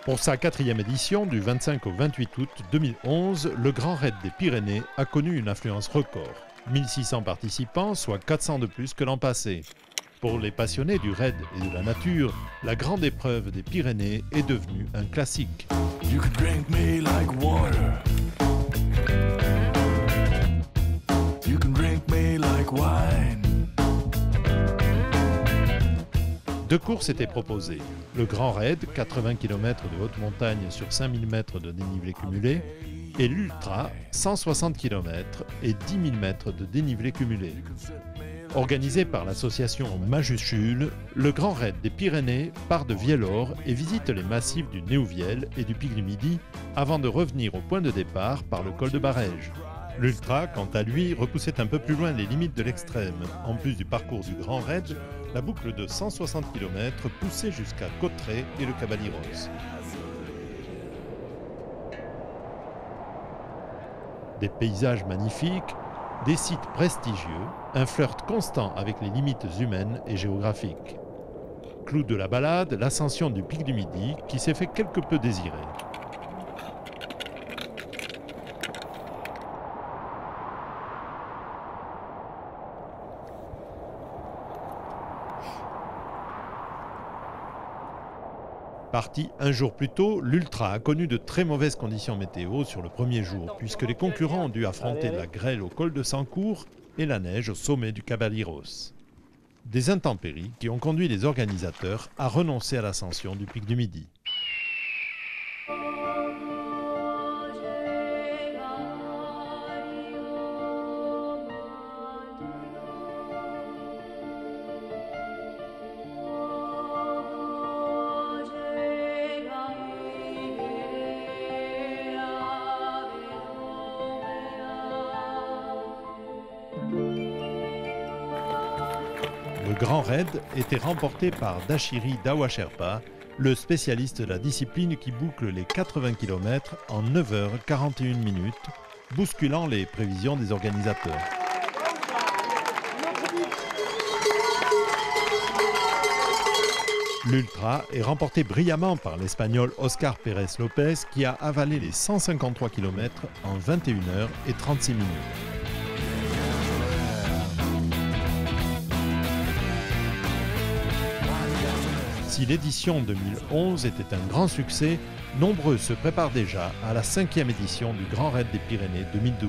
Pour sa 4e édition, du 25 au 28 août 2011, le Grand Raid des Pyrénées a connu une affluence record. 1600 participants, soit 400 de plus que l'an passé. Pour les passionnés du raid et de la nature, la grande épreuve des Pyrénées est devenue un classique. You could drink me like water. You can drink me like wine. Deux courses étaient proposées. Le Grand Raid, 80 km de haute montagne sur 5000 mètres de dénivelé cumulé, et l'Ultra, 160 km et 10 000 mètres de dénivelé cumulé. Organisé par l'association Majuscule, le Grand Raid des Pyrénées part de Viellore et visite les massifs du Néouviel et du Pic du Midi avant de revenir au point de départ par le col de Barèges. L'Ultra, quant à lui, repoussait un peu plus loin les limites de l'extrême. En plus du parcours du Grand Raid, la boucle de 160 km poussait jusqu'à Cauterets et le Caballeros. Des paysages magnifiques, des sites prestigieux, un flirt constant avec les limites humaines et géographiques. Clou de la balade, l'ascension du Pic du Midi qui s'est fait quelque peu désirer. Parti un jour plus tôt, l'Ultra a connu de très mauvaises conditions météo sur le premier jour, puisque les concurrents ont dû affronter la grêle au col de Sancourt et la neige au sommet du Caballeros. Des intempéries qui ont conduit les organisateurs à renoncer à l'ascension du Pic du Midi. Le Grand Raid était remporté par Dashiri Dawa-Sherpa, le spécialiste de la discipline qui boucle les 80 km en 9h41 minutes, bousculant les prévisions des organisateurs. L'Ultra est remporté brillamment par l'Espagnol Oscar Pérez Lopez qui a avalé les 153 km en 21h36 minutes. Si l'édition 2011 était un grand succès, nombreux se préparent déjà à la 5e édition du Grand Raid des Pyrénées 2012.